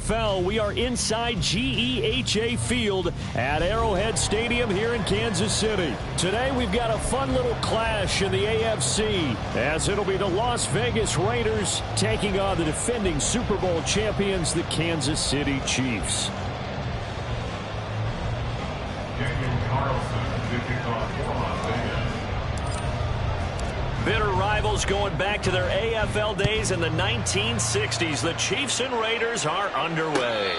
MNFL. We are inside GEHA Field at Arrowhead Stadium here in Kansas City. Today we've got a fun little clash in the AFC, as it'll be the Las Vegas Raiders taking on the defending Super Bowl champions, the Kansas City Chiefs. Bitter rivals going back to their AFL days in the 1960s. The Chiefs and Raiders are underway.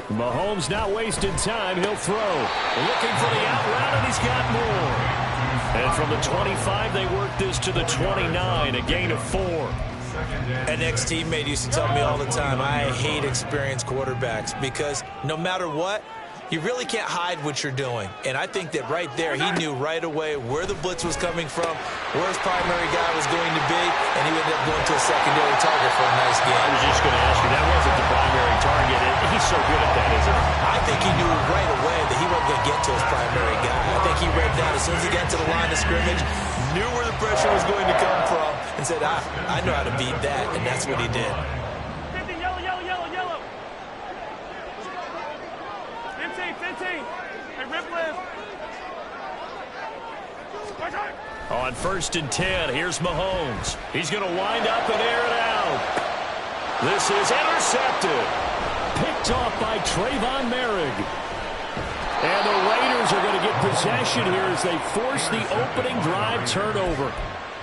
Mahomes not wasting time. He'll throw. Looking for the out route, and he's got more. And from the 25, they work this to the 29, a gain of 4. An ex-teammate used to tell me all the time, I hate experienced quarterbacks because no matter what, you really can't hide what you're doing. And I think that right there, he knew right away where the blitz was coming from, where his primary guy was going to be, and he ended up going to a secondary target for a nice game. I was just going to ask you, that wasn't the primary target. He's so good at that, isn't he? I think he knew right away that he wasn't going to get to his primary guy. I think he read that as soon as he got to the line of scrimmage, knew where the pressure was going to come from, and said, I know how to beat that, and that's what he did. On 1st and 10, here's Mahomes. He's going to wind up and air it out. This is intercepted. Picked off by Trayvon Merrick. And the Raiders are going to get possession here as they force the opening drive turnover.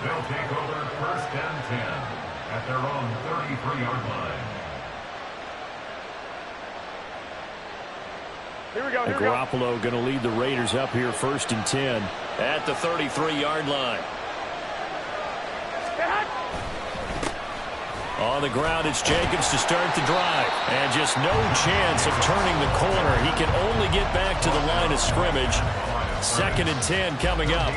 They'll take over 1st and 10 at their own 33-yard line. And Garoppolo going to lead the Raiders up here 1st and 10 at the 33-yard line. On the ground, it's Jacobs to start the drive. And just no chance of turning the corner. He can only get back to the line of scrimmage. 2nd and 10 coming up.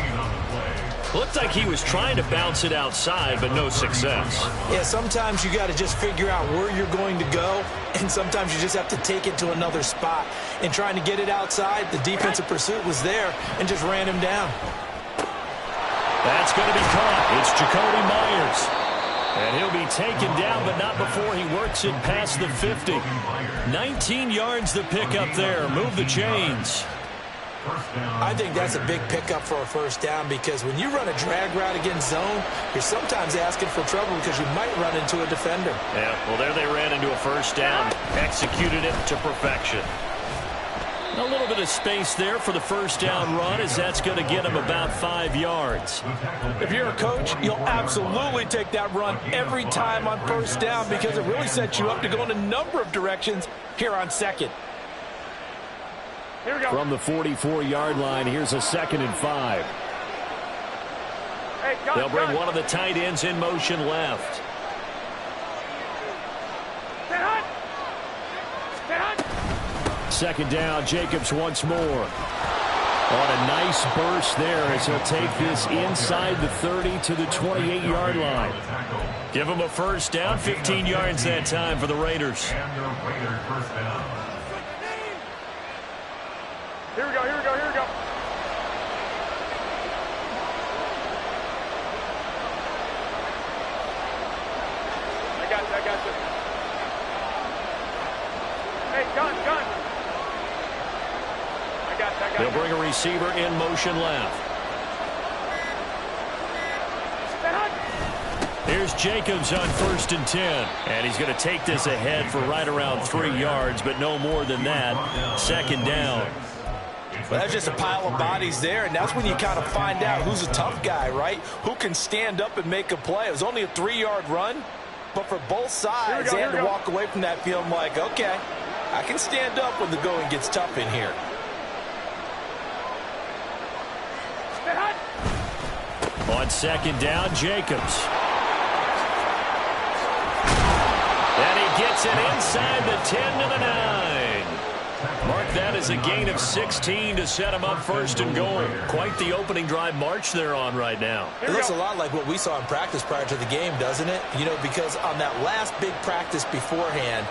Looked like he was trying to bounce it outside, but no success. Yeah, sometimes you got to just figure out where you're going to go, and sometimes you just have to take it to another spot. And trying to get it outside, the defensive pursuit was there and just ran him down. That's going to be caught. It's Jacoby Myers. And he'll be taken down, but not before he works it past the 50. 19 yards the pickup there. Move the chains. I think that's a big pickup for a 1st down because when you run a drag route against zone, you're sometimes asking for trouble because you might run into a defender. Yeah, well, there they ran into a 1st down. Executed it to perfection. A little bit of space there for the 1st down run, as that's going to get him about 5 yards. If you're a coach, you'll absolutely take that run every time on 1st down because it really sets you up to go in a number of directions here on 2nd. From the 44-yard line, here's a 2nd and 5. They'll bring one of the tight ends in motion left. Second down, Jacobs once more. On a nice burst there as he'll take this inside the 30 to the 28-yard line. Give him a 1st down, 15 yards that time for the Raiders. And the Raiders 1st down. Here we go. I got you. Hey, gun. I got They'll bring a receiver in motion left. Here's Jacobs on 1st and 10. And he's going to take this ahead for right around 3 yards, but no more than that. 2nd down. Well, that's just a pile of bodies there, and that's when you kind of find out who's a tough guy, right? Who can stand up and make a play. It was only a 3-yard run, but for both sides, they had to walk away from that feeling like, okay, I can stand up when the going gets tough in here. On 2nd down, Jacobs. And he gets it inside the 10 to the 9. Mark that as a gain of 16 to set him up first and goal. Quite the opening drive march they're on right now. It looks a lot like what we saw in practice prior to the game, doesn't it? You know, because on that last big practice beforehand,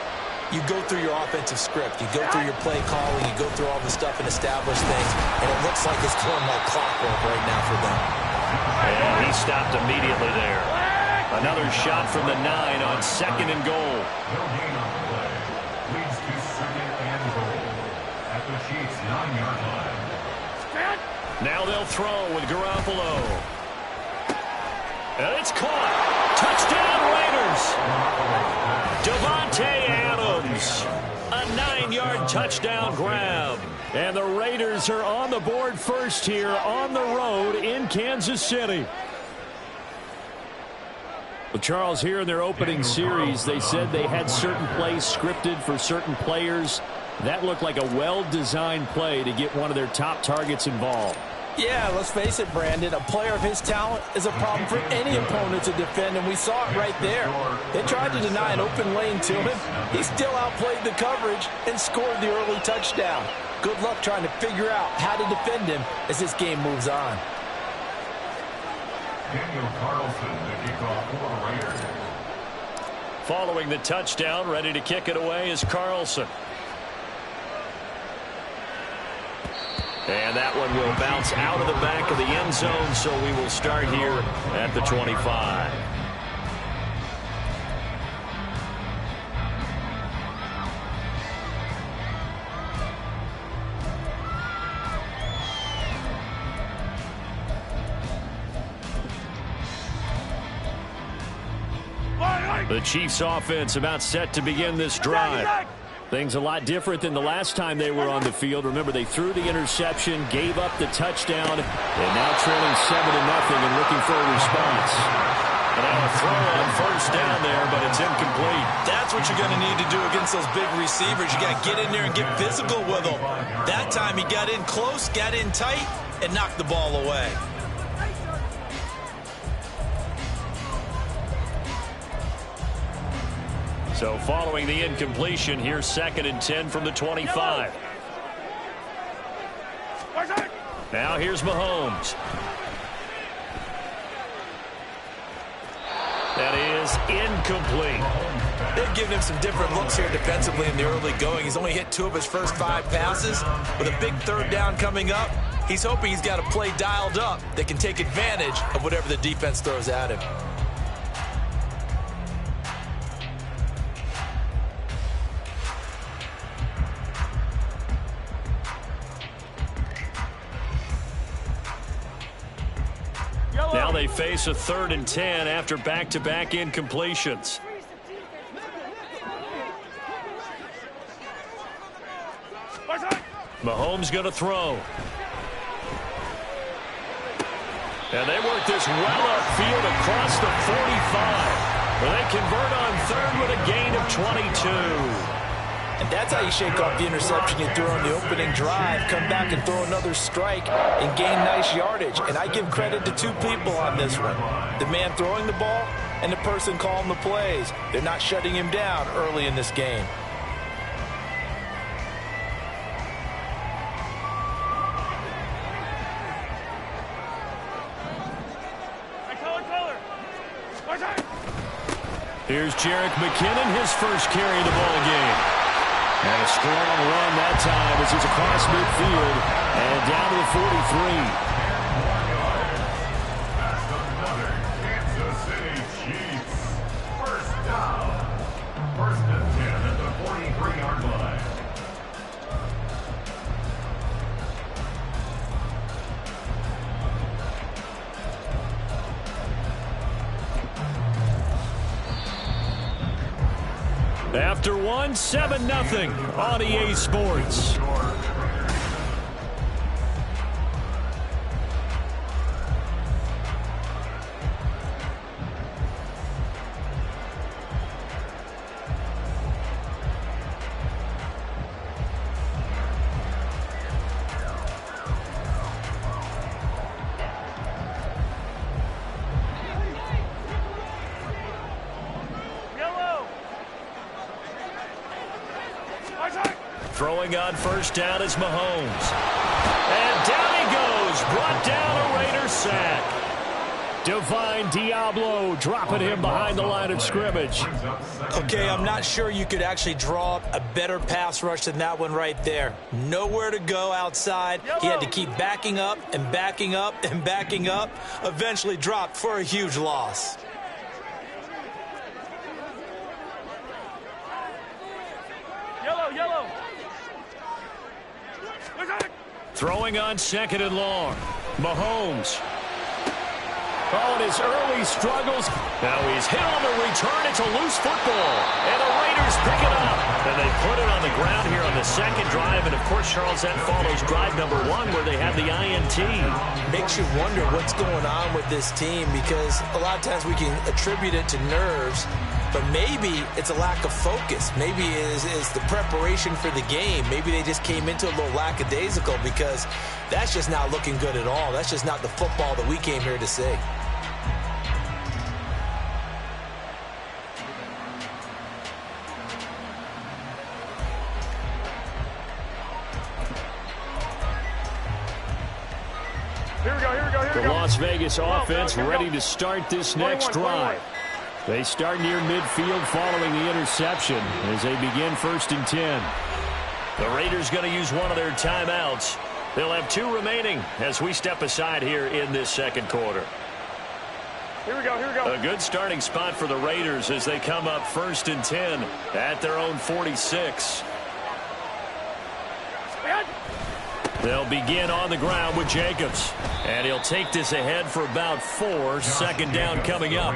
you go through your offensive script. You go through your play calling. You go through all the stuff and establish things. And it looks like it's going like clockwork right now for them. And he stopped immediately there. Another shot from the 9 on second and goal. No gain on the play. Leads to second and goal at the Chiefs' 9-yard line. Now they'll throw with Garoppolo. And it's caught. Touchdown Raiders. Devontae Adams. A 9-yard touchdown grab. And the Raiders are on the board first here on the road in Kansas City. Well, Charles, here in their opening series, they said they had certain plays scripted for certain players. That looked like a well-designed play to get one of their top targets involved. Yeah, let's face it, Brandon. A player of his talent is a problem for any opponent to defend, and we saw it right there. They tried to deny an open lane to him. He still outplayed the coverage and scored the early touchdown. Good luck trying to figure out how to defend him as this game moves on. Daniel Carlson, the kickoff for the Raiders. Following the touchdown, ready to kick it away is Carlson. And that one will bounce out of the back of the end zone, so we will start here at the 25. The Chiefs offense about set to begin this drive. Things a lot different than the last time they were on the field. Remember, they threw the interception, gave up the touchdown, and now trailing 7-0 and looking for a response. And now a throw on first down there, but it's incomplete. That's what you're going to need to do against those big receivers. You got to get in there and get physical with them. That time he got in close, got in tight, and knocked the ball away. So following the incompletion, here's 2nd and 10 from the 25. Now here's Mahomes. That is incomplete. They've given him some different looks here defensively in the early going. He's only hit 2 of his first 5 passes. With a big third down coming up, he's hoping he's got a play dialed up that can take advantage of whatever the defense throws at him. Now they face a 3rd and 10 after back-to-back incompletions. Mahomes going to throw. And they work this well upfield across the 45. Well, they convert on 3rd with a gain of 22. And that's how you shake off the interception you threw on the opening drive. Come back and throw another strike and gain nice yardage. And I give credit to 2 people on this one. The man throwing the ball and the person calling the plays. They're not shutting him down early in this game. Here's Jerick McKinnon, his first carry of the ball game. And a strong run that time as he's across midfield and down to the 43. That's another Kansas City Chiefs. First down. 1st and 10 at the 43-yard line. After one, 7-0 on EA Sports. Throwing on first down is Mahomes. And down he goes. Brought down a Raiders sack. Divine Diablo dropping him behind the line of scrimmage. Okay, I'm not sure you could actually draw up a better pass rush than that one right there. Nowhere to go outside. He had to keep backing up and backing up and backing up. Eventually dropped for a huge loss. Yellow. Throwing on second and long. Mahomes. Oh, and his early struggles. Now he's hit on the return. It's a loose football. And the Raiders pick it up. And they put it on the ground here on the second drive. And, of course, Charles, that follows drive number 1 where they have the INT. Makes you wonder what's going on with this team because a lot of times we can attribute it to nerves, but maybe it's a lack of focus. Maybe it's the preparation for the game. Maybe they just came into a little lackadaisical because that's just not looking good at all. That's just not the football that we came here to see. Here we go. The Las Vegas offense ready to start this next drive. They start near midfield following the interception as they begin 1st and 10. The Raiders going to use one of their timeouts. They'll have 2 remaining as we step aside here in this second quarter. Here we go. A good starting spot for the Raiders as they come up 1st and 10 at their own 46. They'll begin on the ground with Jacobs. And he'll take this ahead for about 4. Second down coming up.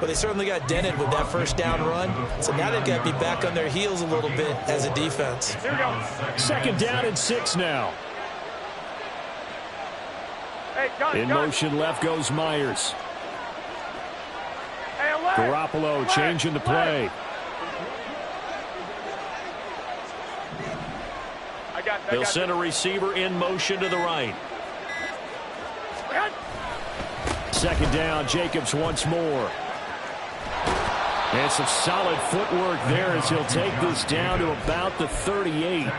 But they certainly got dented with that first down run. So now they've got to be back on their heels a little bit as a defense. Here we go. Second down and 6 now. Hey, In motion left goes Myers. Hey, Garoppolo changing the play. They'll send a receiver in motion to the right. Second down, Jacobs once more. And some solid footwork there as he'll take this down to about the 38.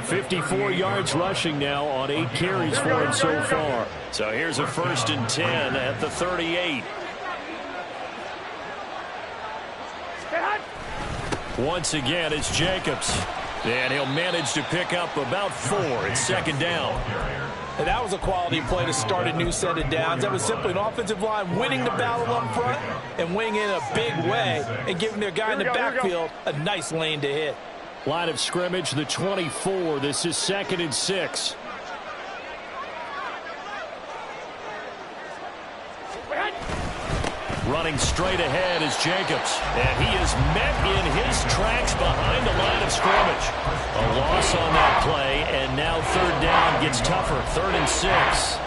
54 yards rushing now on 8 carries for him so far. So here's a 1st and 10 at the 38. Once again, it's Jacobs. And he'll manage to pick up about 4. It's second down. And that was a quality play to start a new set of downs. That was simply an offensive line winning the battle up front and winning in a big way and giving their guy in the backfield a nice lane to hit. Line of scrimmage, the 24. This is 2nd and 6. Running straight ahead is Jacobs. And he is met in his tracks behind the line of scrimmage. A loss on that play, and now 3rd down gets tougher. 3rd and 6.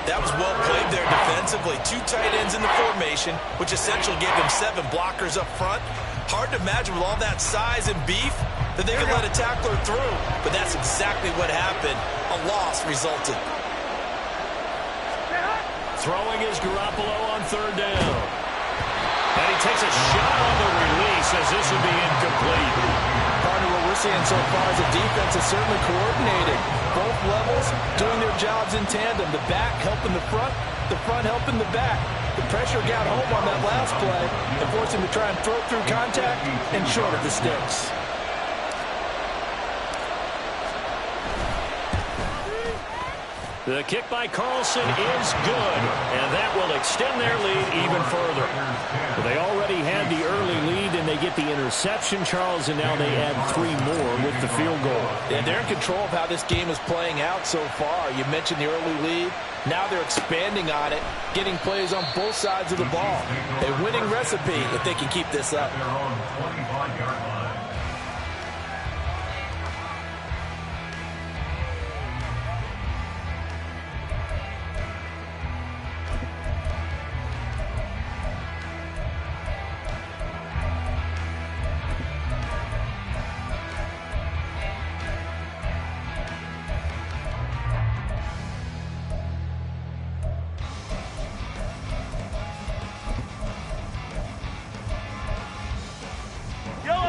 That was well played there defensively. 2 tight ends in the formation, which essentially gave them 7 blockers up front. Hard to imagine with all that size and beef that they could let a tackler through. But that's exactly what happened. A loss resulted. Throwing is Garoppolo on 3rd down. And he takes a shot on the release as this would be incomplete. Partner, what we're seeing so far is the defense is certainly coordinated. Both levels doing their jobs in tandem. The back helping the front helping the back. The pressure got home on that last play and forced him to try and throw through contact and short of the sticks. The kick by Carlson is good, and that will extend their lead even further. But they already had the early lead, and they get the interception, Charles, and now they add 3 more with the field goal. And they're in control of how this game is playing out so far. You mentioned the early lead. Now they're expanding on it, getting plays on both sides of the ball. A winning recipe if they can keep this up.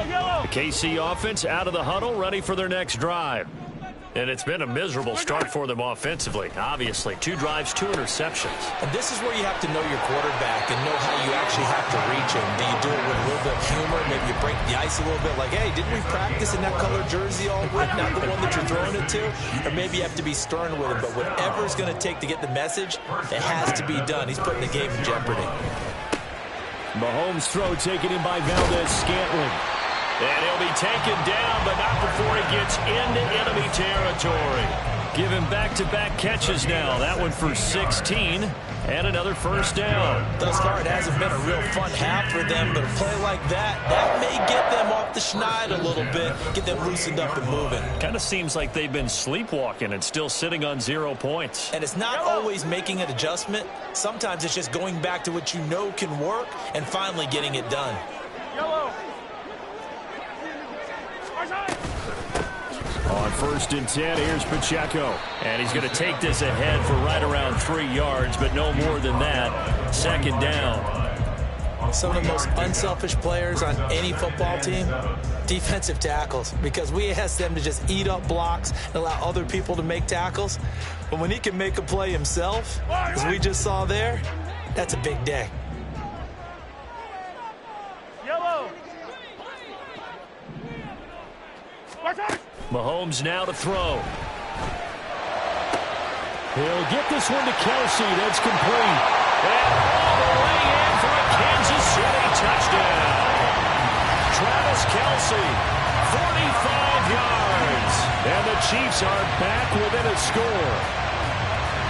Yellow. KC offense out of the huddle, ready for their next drive. And it's been a miserable start for them offensively. Obviously, 2 drives, 2 interceptions. And this is where you have to know your quarterback and know how you actually have to reach him. Do you do it with a little bit of humor? Maybe you break the ice a little bit like, hey, didn't we practice in that color jersey all week, not the one that you're throwing it to? Or maybe you have to be stern with him. But whatever it's going to take to get the message, it has to be done. He's putting the game in jeopardy. Mahomes' throw taken in by Valdez-Scantling. And he'll be taken down, but not before he gets into enemy territory. Give him back-to-back catches now. That one for 16 and another first down. Thus far, it hasn't been a real fun half for them, but a play like that may get them off the schneid a little bit, get them loosened up and moving. Kind of seems like they've been sleepwalking and still sitting on 0 points. And it's not always making an adjustment. Sometimes it's just going back to what you know can work and finally getting it done. Yellow. On 1st and 10, here's Pacheco. And he's going to take this ahead for right around 3 yards, but no more than that. 2nd down. Some of the most unselfish players on any football team, defensive tackles, because we ask them to just eat up blocks and allow other people to make tackles. But when he can make a play himself, as we just saw there, that's a big day. Yellow. Mahomes now to throw. He'll get this one to Kelsey. That's complete. And all the way in for a Kansas City touchdown. Travis Kelsey, 45 yards. And the Chiefs are back within a score.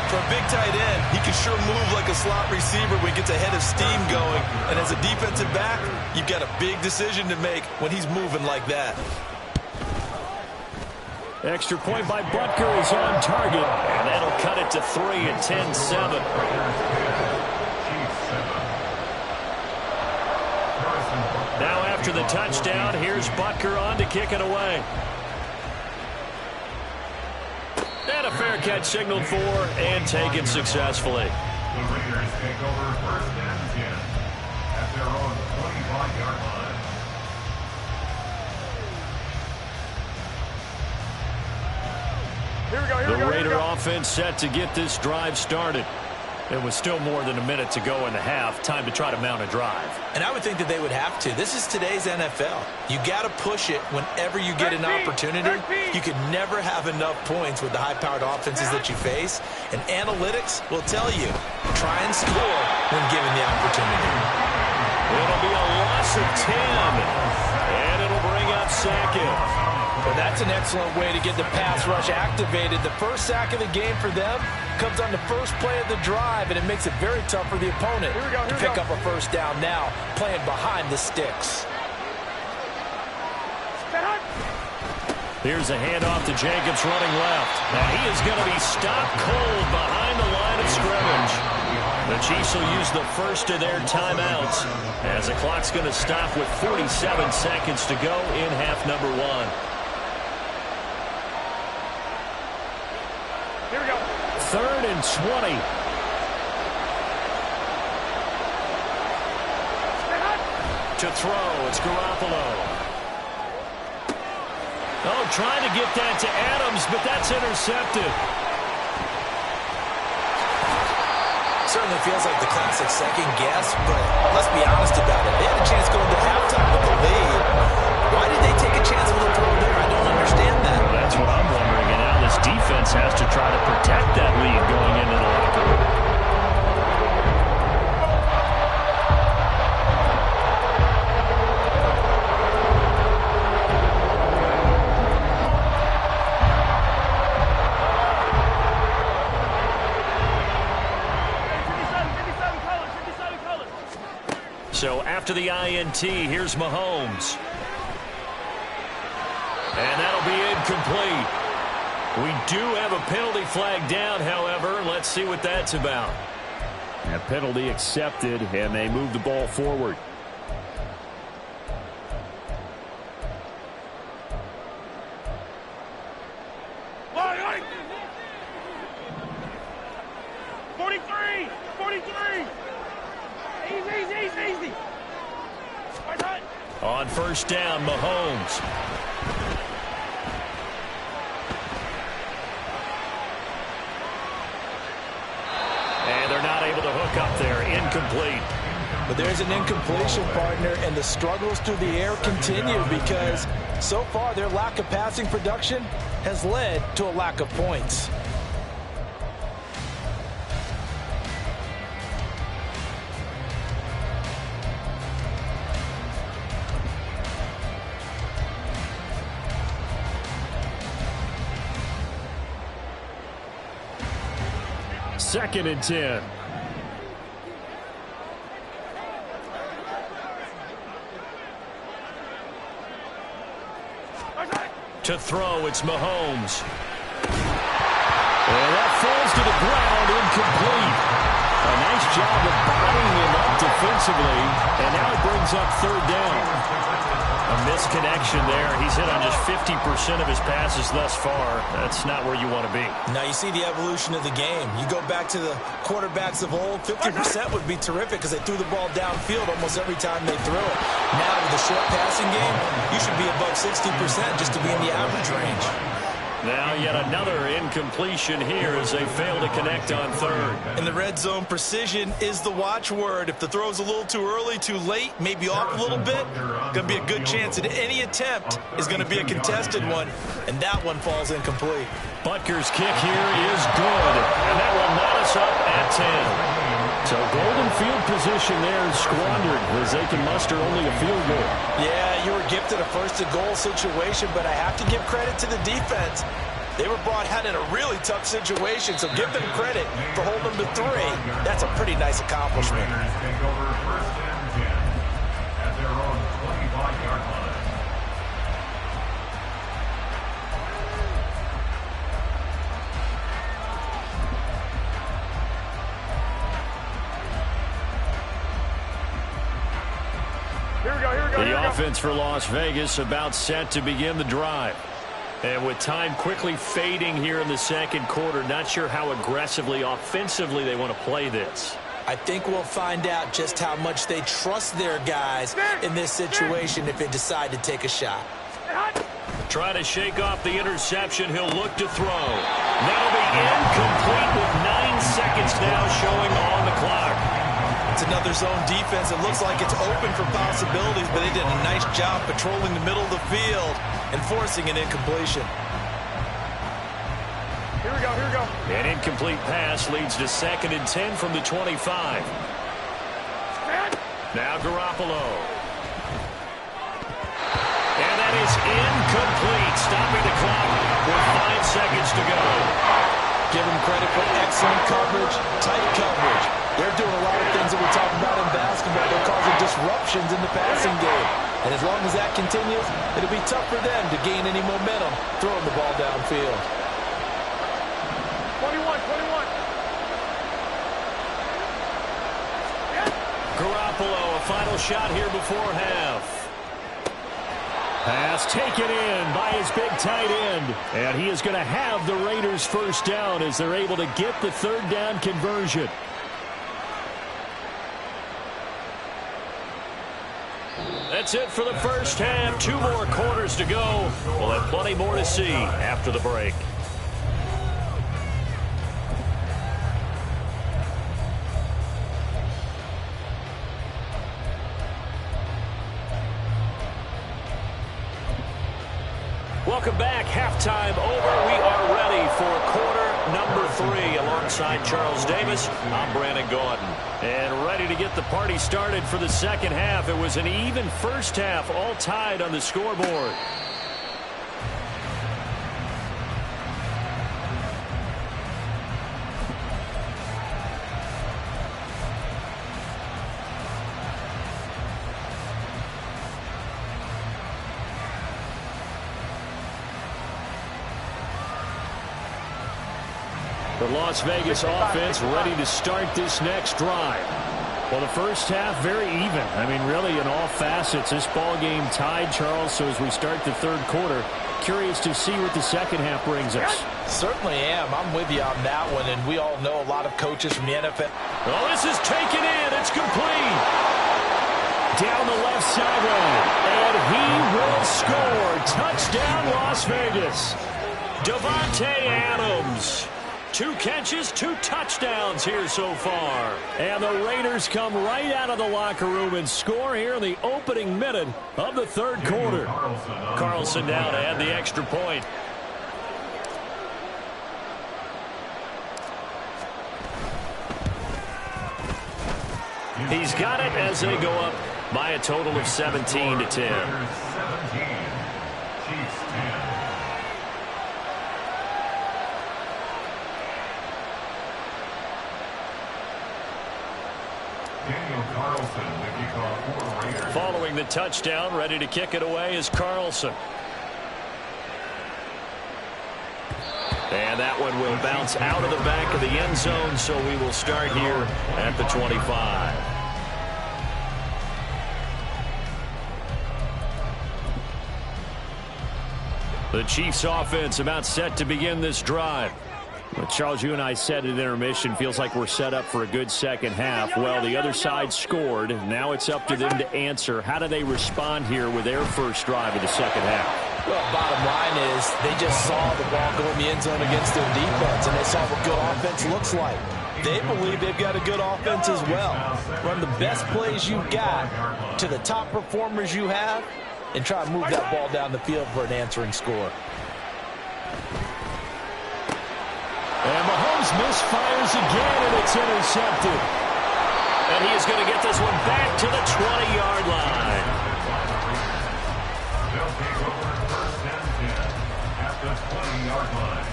For a big tight end, he can sure move like a slot receiver when he gets a head of steam going. And as a defensive back, you've got a big decision to make when he's moving like that. Extra point by Butker is on target, and that'll cut it to 3 at 10-7. Now after the touchdown, here's Butker on to kick it away. And a fair catch signaled for and taken successfully. The Raiders take over 1st and 10 at their own 25-yard line. The Raider offense set to get this drive started. It was still more than a minute to go in the half. Time to try to mount a drive. And I would think that they would have to. This is today's NFL. You got to push it whenever you get an opportunity. You can never have enough points with the high-powered offenses that you face. And analytics will tell you, try and score when given the opportunity. It'll be a loss of 10. And it'll bring up Sackett. Well, that's an excellent way to get the pass rush activated. The first sack of the game for them comes on the first play of the drive, and it makes it very tough for the opponent to pick up a first down now, playing behind the sticks. Here's a handoff to Jacobs running left. Now he is going to be stopped cold behind the line of scrimmage. The Chiefs will use the first of their timeouts as the clock's going to stop with 47 seconds to go in half number 1. Here we go. 3rd and 20. To throw, it's Garoppolo. Oh, trying to get that to Adams, but that's intercepted. Certainly feels like the classic second guess, but let's be honest about it. They had a chance going to halftime with the lead. Why did they take a chance with a throw there? I don't understand that. Well, that's what I'm wondering, and now this defense has to try to protect that lead going into the locker room. So after the INT, here's Mahomes. And that'll be incomplete. We do have a penalty flag down, however. Let's see what that's about. A penalty accepted, and they move the ball forward. Line. 43. 43. Easy. Right. On first down, Mahomes. And they're not able to hook up there. Incomplete. But there's an incompletion, partner, and the struggles through the air continue because so far their lack of passing production has led to a lack of points. Second and 10. To throw, it's Mahomes. And that falls to the ground, incomplete. A nice job of bodying him up defensively, and now it brings up third down. A misconnection there. He's hit on just 50% of his passes thus far. That's not where you want to be. Now you see the evolution of the game. You go back to the quarterbacks of old, 50% would be terrific because they threw the ball downfield almost every time they threw it. Now with the short passing game, you should be above 60% just to be in the average range. Now yet another incompletion here as they fail to connect on third. In the red zone, precision is the watchword. If the throw's a little too early, too late, maybe off a little bit, going to be a good chance that any attempt is going to be a contested one, and that one falls incomplete. Butker's kick here is good, and that will knot us up at 10. So golden field position there is squandered as they can muster only a field goal. Yeah, you were gifted a first-to-goal situation, but I have to give credit to the defense. They were brought out in a really tough situation, so give them credit for holding them to 3. That's a pretty nice accomplishment. Take over first and 10 at their own 25-yard line. The offense for Las Vegas about set to begin the drive. And with time quickly fading here in the second quarter, not sure how aggressively, offensively they want to play this. I think we'll find out just how much they trust their guys in this situation if they decide to take a shot. Try to shake off the interception. He'll look to throw. That'll be incomplete with 9 seconds now showing on the clock. It's another zone defense. It looks like it's open for possibilities, but they did a nice job patrolling the middle of the field and forcing an incompletion. Here we go, here we go. An incomplete pass leads to second and 10 from the 25. Now Garoppolo. And that is incomplete, stopping the clock with 5 seconds to go. Give them credit for excellent coverage, tight coverage. They're doing a lot of things that we're talking about in basketball. They're causing disruptions in the passing game. And as long as that continues, it'll be tough for them to gain any momentum throwing the ball downfield. 21. Garoppolo, a final shot here before half. Pass taken in by his big tight end. And he is going to have the Raiders first down as they're able to get the third down conversion. That's it for the first half. 2 more quarters to go. We'll have plenty more to see after the break. Welcome back. Halftime over. We are ready for quarter number 3. Alongside Charles Davis, I'm Brandon Gordon. And ready to get the party started for the second half. It was an even first half, all tied on the scoreboard. The Las Vegas offense ready to start this next drive. Well, the first half, very even. I mean, really, in all facets, this ball game tied, Charles. So as we start the third quarter, curious to see what the second half brings us. Certainly am. I'm with you on that one, and we all know a lot of coaches from the NFL. Oh, this is taken in. It's complete. down the left sideline. And he will score. Touchdown, Las Vegas. Davante Adams. 2 catches, 2 touchdowns here so far. And the Raiders come right out of the locker room and score here in the opening minute of the third quarter. Carlson now to add the extra point. He's got it as they go up by a total of 17-10. 17. Chiefs 10. Following the touchdown, ready to kick it away is Carlson. And that one will bounce out of the back of the end zone, so we will start here at the 25. The Chiefs offense about set to begin this drive. Well, Charles, you and I said at intermission, feels like we're set up for a good second half. Well, the other side scored. Now it's up to them to answer. How do they respond here with their first drive of the second half? Well, bottom line is they just saw the ball go in the end zone against their defense, and they saw what good offense looks like. They believe they've got a good offense as well. Run the best plays you've got to the top performers you have, and try to move that ball down the field for an answering score. And Mahomes misfires again, and it's intercepted. And he is going to get this one back to the 20-yard line. They'll take over first and 10 at the 20-yard line.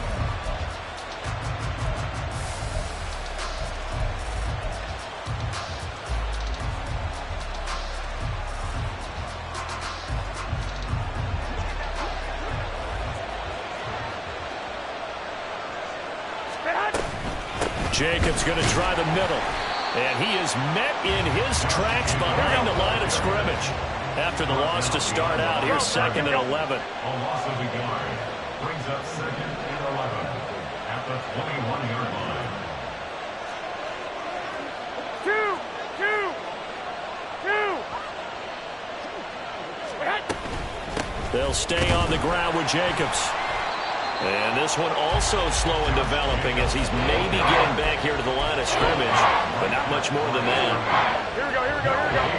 Jacobs going to try the middle. And he is met in his tracks behind the line of scrimmage. After the loss to start out, here's 2nd and 11. A loss of a yard brings up 2nd and 11 at the 21-yard line. 2. They'll stay on the ground with Jacobs. And this one also slow in developing as he's maybe getting back here to the line of scrimmage, but not much more than that. Here we go.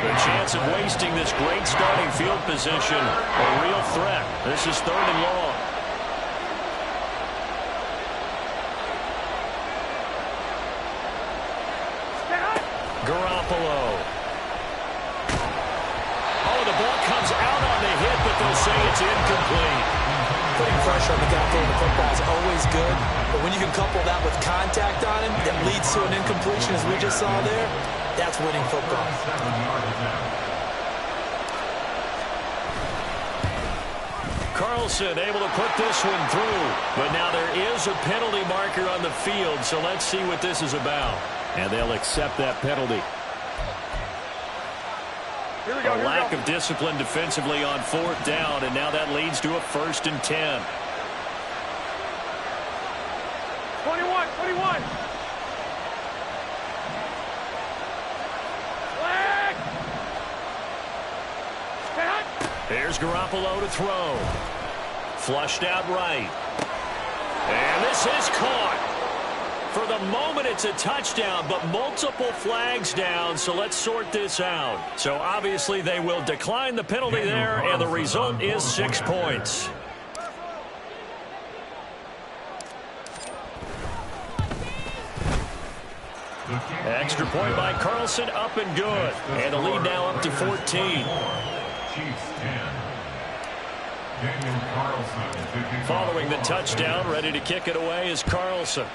The chance of wasting this great starting field position, a real threat. This is 3rd and long. Garoppolo. Oh, the ball comes out on the hit, but they'll say it's incomplete. Putting pressure on the guy throwing the football is always good, but when you can couple that with contact on him that leads to an incompletion, as we just saw there, that's winning football. Carlson able to put this one through, but now there is a penalty marker on the field, so let's see what this is about. And they'll accept that penalty. A lack of discipline defensively on 4th down, and now that leads to a 1st and 10. 21. Here's Garoppolo to throw. Flushed out right. And this is caught. For the moment, it's a touchdown, but multiple flags down, so let's sort this out. So obviously they will decline the penalty there, and the result is 6 points. Extra point by Carlson, up and good. And the lead now up to 14. Chiefs 10. Daniel Carlson. Following the touchdown, ready to kick it away is Carlson.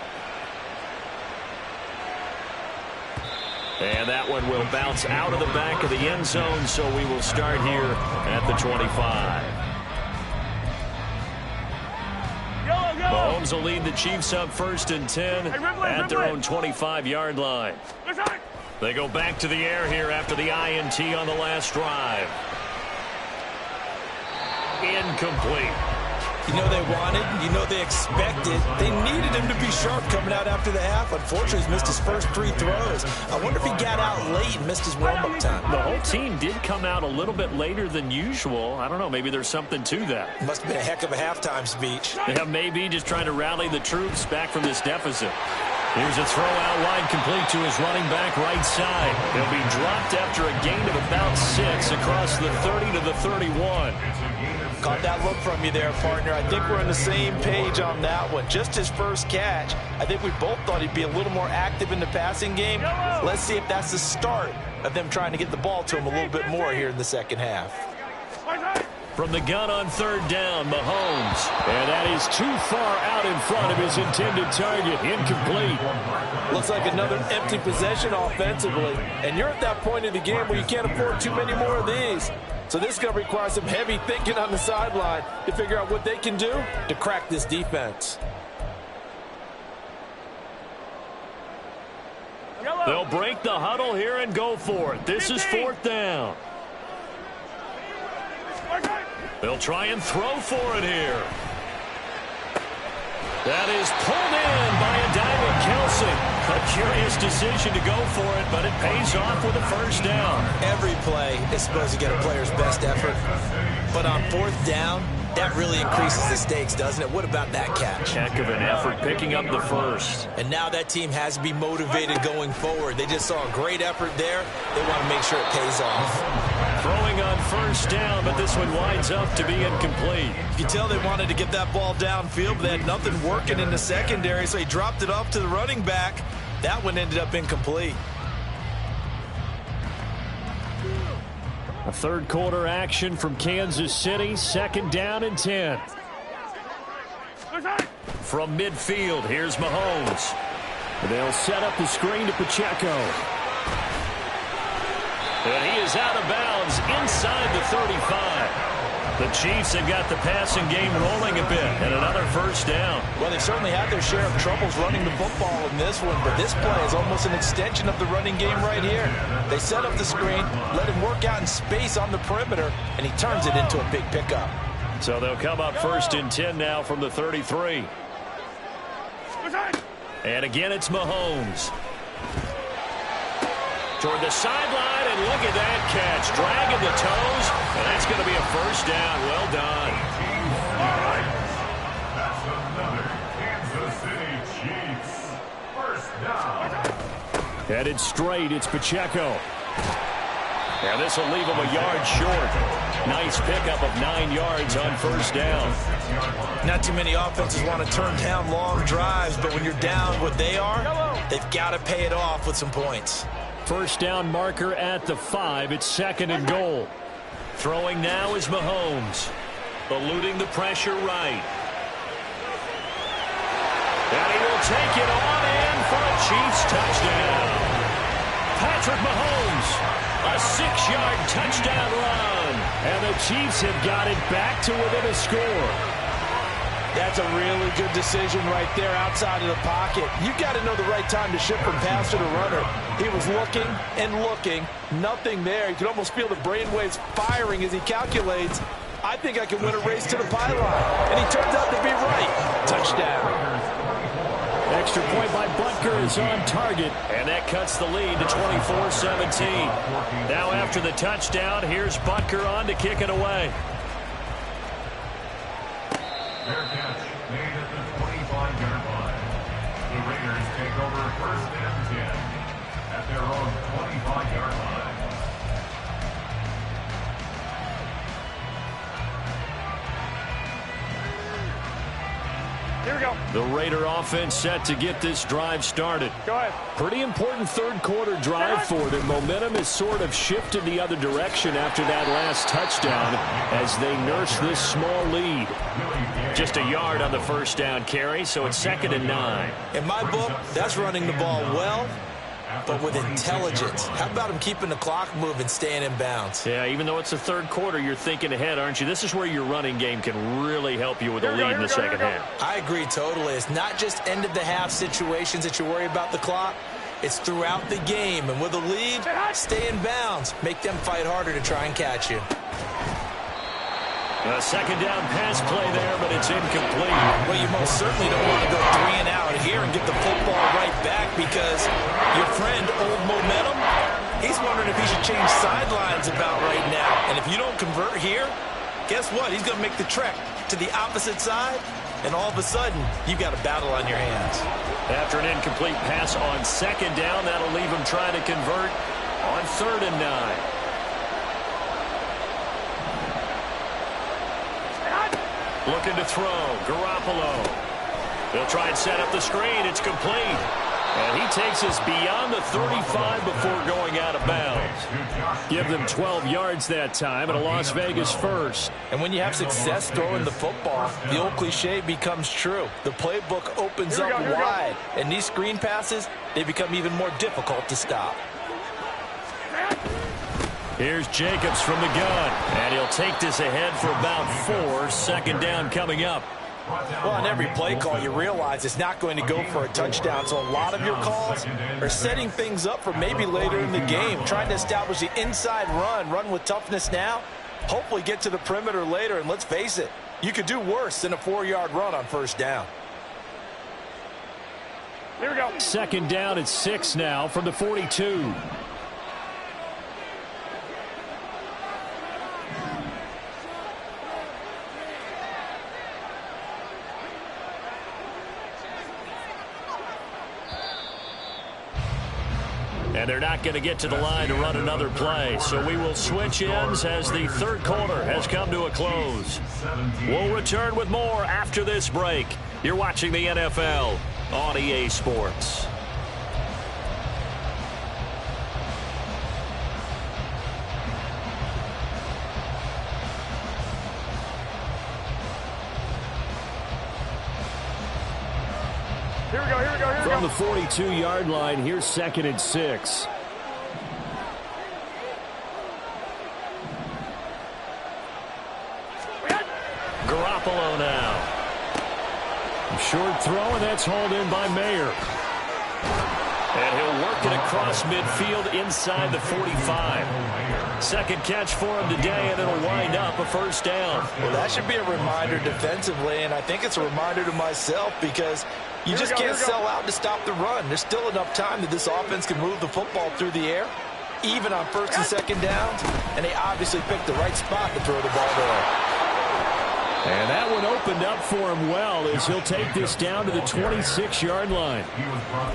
And that one will bounce out of the back of the end zone, so we will start here at the 25. Mahomes will lead the Chiefs up 1st and 10 at their own 25-yard line. They go back to the air here after the INT on the last drive. Incomplete. You know they wanted, you know they expected. They needed him to be sharp coming out after the half. Unfortunately, he's missed his first 3 throws. I wonder if he got out late and missed his warm-up time. The whole team did come out a little bit later than usual. I don't know, maybe there's something to that. Must have been a heck of a halftime speech. Yeah, maybe just trying to rally the troops back from this deficit. Here's a throw out wide, complete to his running back right side. He'll be dropped after a gain of about 6 across the 30 to the 31. Caught that look from you there, partner. I think we're on the same page on that one. Just his first catch. I think we both thought he'd be a little more active in the passing game. Let's see if that's the start of them trying to get the ball to him a little bit more here in the second half. From the gun on 3rd down, Mahomes. And that is too far out in front of his intended target. Incomplete. Looks like another empty possession offensively. And you're at that point in the game where you can't afford too many more of these. So this is going to require some heavy thinking on the sideline to figure out what they can do to crack this defense. They'll break the huddle here and go for it. This is 4th down. They'll try and throw for it here. That is pulled in by a diving Kelsey. A curious decision to go for it, but it pays off with a first down. Every play is supposed to get a player's best effort. But on 4th down, that really increases the stakes, doesn't it? What about that catch? Heck of an effort picking up the first. And now that team has to be motivated going forward. They just saw a great effort there. They want to make sure it pays off. Throwing on 1st down, but this one winds up to be incomplete. You can tell they wanted to get that ball downfield, but they had nothing working in the secondary, so he dropped it off to the running back. That one ended up incomplete. A 3rd quarter action from Kansas City. 2nd down and 10. From midfield, here's Mahomes. They'll set up the screen to Pacheco. And he is out of bounds inside the 35. The Chiefs have got the passing game rolling a bit, and another first down. Well, they certainly had their share of troubles running the football in this one, but this play is almost an extension of the running game right here. They set up the screen, let him work out in space on the perimeter, and he turns it into a big pickup. So they'll come up 1st and 10 now from the 33. And again, it's Mahomes. Toward the sideline, and look at that catch. Dragging the toes, and that's going to be a first down. Well done. All right. That's another Kansas City Chiefs first down. Headed straight, it's Pacheco. And this will leave him a yard short. Nice pickup of 9 yards on 1st down. Not too many offenses want to turn down long drives, but when you're down what they are, they've got to pay it off with some points. 1st down marker at the 5. It's 2nd and goal. Throwing now is Mahomes. Eluding the pressure right. And he will take it on in for a Chiefs touchdown. Patrick Mahomes, a 6-yard touchdown run. And the Chiefs have got it back to within a score. That's a really good decision right there outside of the pocket. You've got to know the right time to shift from passer to runner. He was looking and looking. Nothing there. You can almost feel the brainwaves firing as he calculates, I think I can win a race to the pylon. And he turns out to be right. Touchdown. Extra point by Butker is on target, and that cuts the lead to 24-17. Now after the touchdown, here's Butker on to kick it away. Fair catch made at the 25-yard line. The Raiders take over 1st and 10 at their own 25-yard line. Here we go. The Raider offense set to get this drive started. Go ahead. Pretty important 3rd quarter drive for them. Momentum has sort of shifted the other direction after that last touchdown as they nurse this small lead. Just a yard on the 1st down carry, so it's 2nd and 9. In my book, that's running the ball well, but with intelligence. How about him keeping the clock moving, staying in bounds? Yeah, even though it's the 3rd quarter, you're thinking ahead, aren't you? This is where your running game can really help you with a lead in the second half. I agree totally. It's not just end-of-the-half situations that you worry about the clock. It's throughout the game. And with a lead, stay in bounds. Make them fight harder to try and catch you. A second down pass play there, but it's incomplete. Well, you most certainly don't want to go 3 and out here and get the football right back because your friend, Old Momentum, he's wondering if he should change sidelines about right now. And if you don't convert here, guess what? He's going to make the trek to the opposite side, and all of a sudden, you've got a battle on your hands. After an incomplete pass on second down, that'll leave him trying to convert on 3rd and 9. Looking to throw. Garoppolo. They'll try and set up the screen. It's complete. And he takes us beyond the 35 before going out of bounds. Give them 12 yards that time and a Las Vegas first. And when you have success throwing the football, the old cliche becomes true. The playbook opens up wide. And these screen passes, they become even more difficult to stop. Here's Jacobs from the gun, and he'll take this ahead for about 4. Second down coming up. Well, on every play call, you realize it's not going to go for a touchdown, so a lot of your calls are setting things up for maybe later in the game, trying to establish the inside run with toughness now, hopefully get to the perimeter later, and let's face it, you could do worse than a 4-yard run on first down. Here we go. Second down at 6 now from the 42. And they're not going to get to the line to run another play. So we will switch ends as the third quarter has come to a close. We'll return with more after this break. You're watching the NFL on EA Sports. Here we go, here we go, here we go. From the 42-yard line, here's 2nd and 6. Garoppolo now. Short throw, and that's hauled in by Mayer. And he'll work it across midfield inside the 45. Second catch for him today, and it'll wind up a first down. Well, that should be a reminder defensively, and I think it's a reminder to myself because you just can't sell out to stop the run. There's still enough time that this offense can move the football through the air, even on 1st and 2nd downs, and they obviously picked the right spot to throw the ball there. And that one opened up for him well as he'll take this down to the 26-yard line.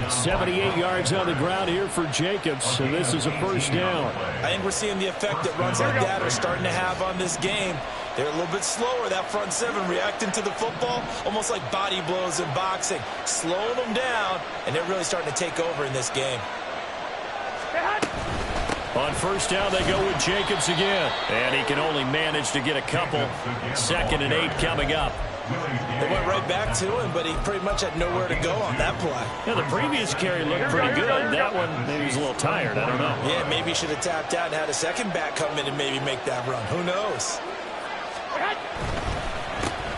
78 yards on the ground here for Jacobs, and this is a first down. I think we're seeing the effect that runs like that are starting to have on this game. They're a little bit slower, that front 7, reacting to the football, almost like body blows in boxing, slowing them down, and they're really starting to take over in this game. On first down, they go with Jacobs again. And he can only manage to get a couple. 2nd and 8 coming up. They went right back to him, but he pretty much had nowhere to go on that play. Yeah, the previous carry looked pretty good. That one, maybe he's a little tired. I don't know. Yeah, maybe he should have tapped out and had a second back come in and maybe make that run. Who knows?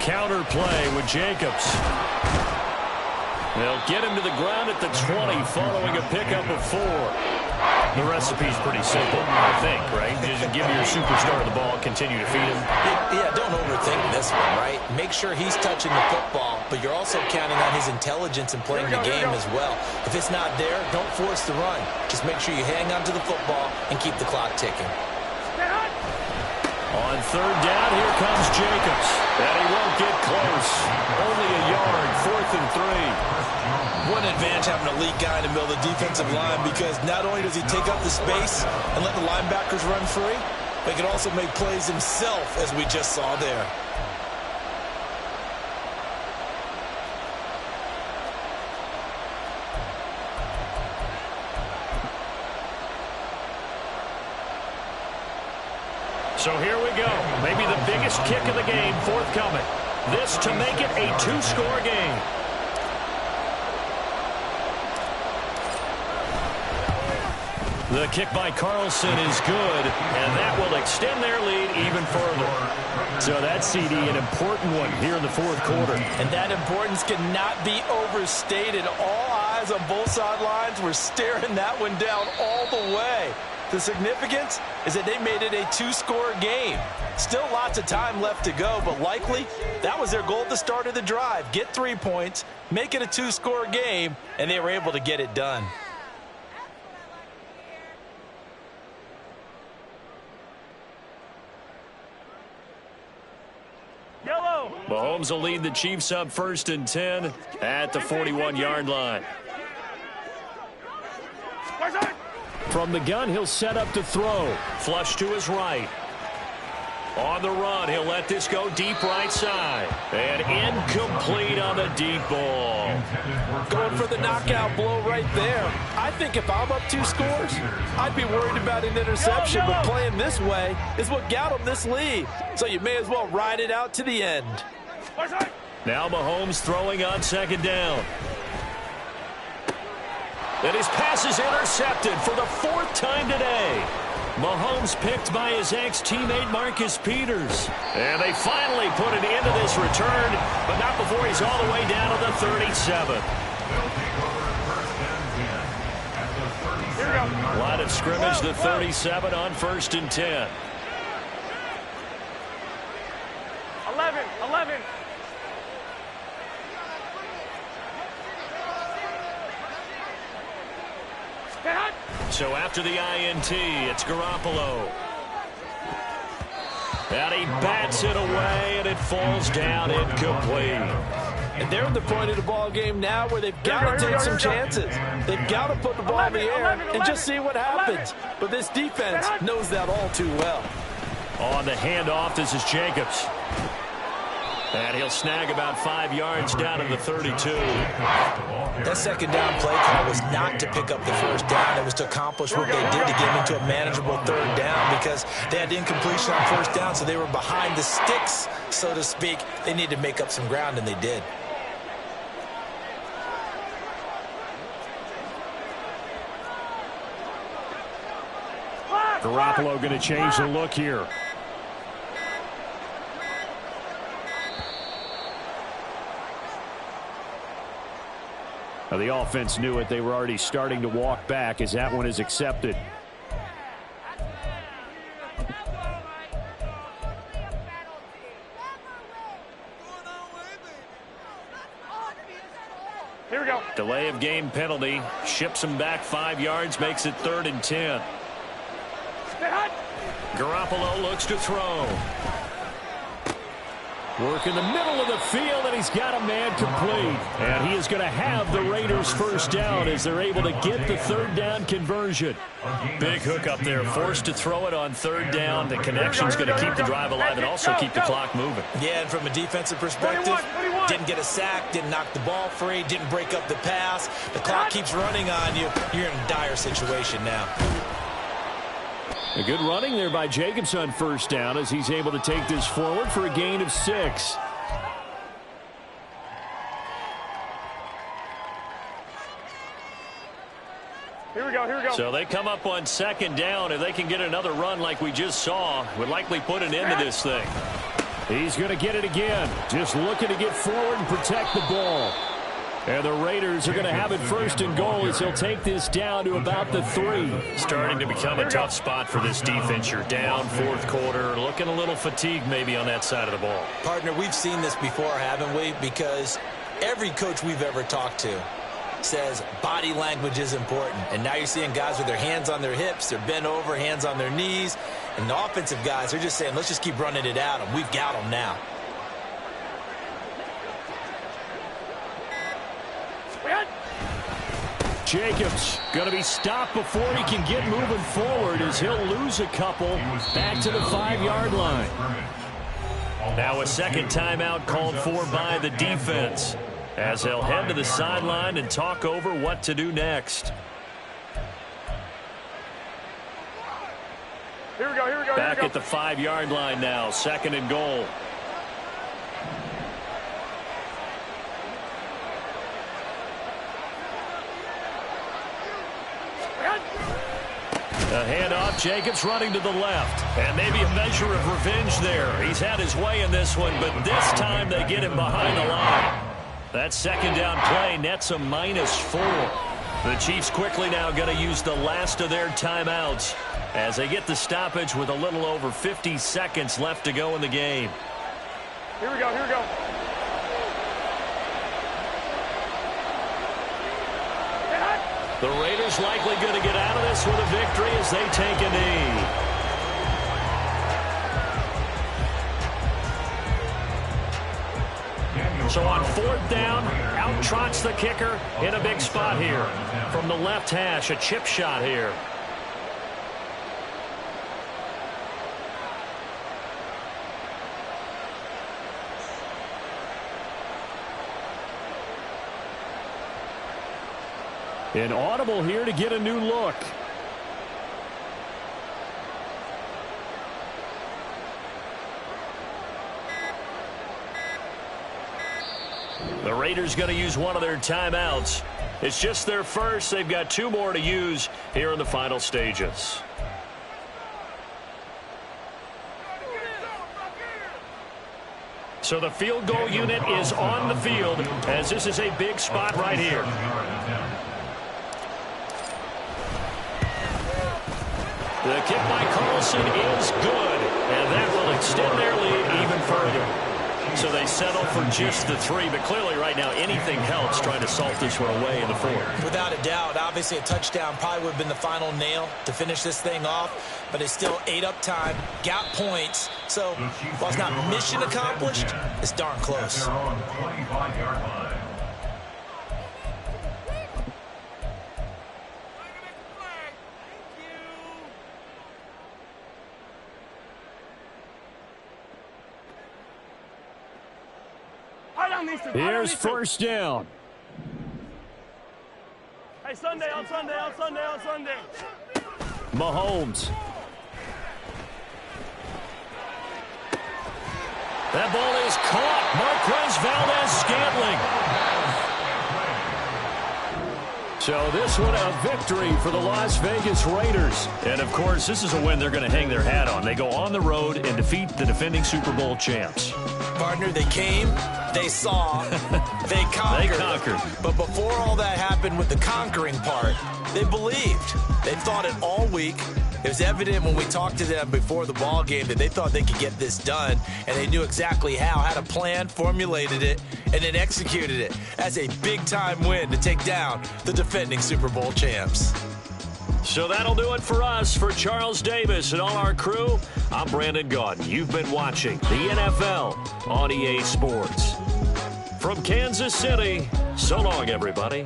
Counter play with Jacobs. They'll get him to the ground at the 20 following a pickup of 4. The recipe's pretty simple, I think, right? Just give your superstar the ball, continue to feed him. Yeah, don't overthink this one, right? Make sure he's touching the football, but you're also counting on his intelligence and playing the game as well. If it's not there, don't force the run. Just make sure you hang on to the football and keep the clock ticking. On 3rd down, here comes Jacobs. And he won't get close. Only a yard, 4th and 3. What an advantage having a elite guy in the middle of the defensive line because not only does he take up the space and let the linebackers run free, but he can also make plays himself, as we just saw there. So here we go. Maybe the biggest kick of the game forthcoming. This to make it a 2-score game. The kick by Carlson is good, and that will extend their lead even further. So that CD, an important one here in the 4th quarter. And that importance cannot be overstated. All eyes on both sidelines were staring that one down all the way. The significance is that they made it a 2-score game. Still lots of time left to go, but likely that was their goal at the start of the drive. Get 3 points, make it a 2-score game, and they were able to get it done. Yellow. Mahomes will lead the Chiefs up 1st and 10 at the 41-yard line. From the gun, he'll set up to throw. Flush to his right. On the run, he'll let this go deep right side. And incomplete on the deep ball. Going for the knockout blow right there. I think if I'm up 2 scores, I'd be worried about an interception, but playing this way is what got them this lead. So you may as well ride it out to the end. Now Mahomes throwing on 2nd down. And his pass is intercepted for the 4th time today. Mahomes picked by his ex-teammate Marcus Peters. And they finally put an end to this return, but not before he's all the way down to the 37. Line of scrimmage, the 37 on 1st and 10. 11. So after the INT, it's Garoppolo. And he bats it away, and it falls down incomplete. And they're at the point of the ball game now where they've got to take some chances. They've got to put the ball in the air and just see what happens. But this defense knows that all too well. On the handoff, this is Jacobs. And he'll snag about 5 yards down to the 32. That 2nd down play call was not to pick up the 1st down. It was to accomplish what they did to get them into a manageable 3rd down because they had incompletion on 1st down, so they were behind the sticks, so to speak. They needed to make up some ground, and they did. Garoppolo going to change the look here. Now the offense knew it. They were already starting to walk back as that one is accepted. Here we go. Delay of game penalty. Ships him back 5 yards. Makes it 3rd and 10. Garoppolo looks to throw. Work in the middle of the field, and he's got a man complete. And he is going to have the Raiders' 1st down as they're able to get the 3rd down conversion. Big hook up there, forced to throw it on 3rd down. The connection's going to keep the drive alive and also keep the clock moving. Yeah, and from a defensive perspective, didn't get a sack, didn't knock the ball free, didn't break up the pass. The clock keeps running on you. You're in a dire situation now. A good running there by Jacobs on 1st down as he's able to take this forward for a gain of 6. Here we go. So they come up on 2nd down. If they can get another run like we just saw, would likely put an end to this thing. He's going to get it again. Just looking to get forward and protect the ball. And the Raiders are going to have it 1st and goal as he'll take this down to about the 3. Starting to become a tough spot for this defense. You're down 4th quarter. Looking a little fatigued maybe on that side of the ball. Partner, we've seen this before, haven't we? Because every coach we've ever talked to says body language is important. And now you're seeing guys with their hands on their hips. They're bent over, hands on their knees. And the offensive guys, they're just saying, let's just keep running it at them. We've got them now. Jacobs going to be stopped before he can get moving forward as he'll lose a couple back to the 5-yard line. Now a 2nd timeout called for by the defense as they'll head to the sideline and talk over what to do next. Here we go. Back at the 5-yard line now, 2nd and goal. A handoff, Jacobs running to the left. And maybe a measure of revenge there. He's had his way in this one, but this time they get him behind the line. That 2nd down play nets a -4. The Chiefs quickly now going to use the last of their timeouts as they get the stoppage with a little over 50 seconds left to go in the game. Here we go, here we go. The Raiders likely going to get out of this with a victory as they take a knee. So on 4th down, out trots the kicker in a big spot here. From the left hash, a chip shot here. An audible here to get a new look. The Raiders going to use one of their timeouts. It's just their first. They've got 2 more to use here in the final stages. So the field goal unit is on the field as this is a big spot right here. The kick by Carlson is good, and that will extend their lead even further. So they settle for just the 3, but clearly right now anything helps trying to salt this one away in the 4th. Without a doubt, obviously a touchdown probably would have been the final nail to finish this thing off, but it's still ate up time, got points. So while it's not mission accomplished, it's darn close. Here's 1st down. Hey, Sunday, on Sunday, on Sunday, on Sunday. Mahomes. That ball is caught. Marquez Valdez-Scantling. So this one a victory for the Las Vegas Raiders. And, of course, this is a win they're going to hang their hat on. They go on the road and defeat the defending Super Bowl champs. Partner, they came, they saw, they conquered. They conquered. But before all that happened with the conquering part, they believed. They thought it all week. It was evident when we talked to them before the ball game that they thought they could get this done, and they knew exactly how, had a plan, formulated it, and then executed it. That's a big-time win to take down the defending Super Bowl champs. So that'll do it for us. For Charles Davis and all our crew, I'm Brandon Gaudin. You've been watching the NFL on EA Sports. From Kansas City, so long, everybody.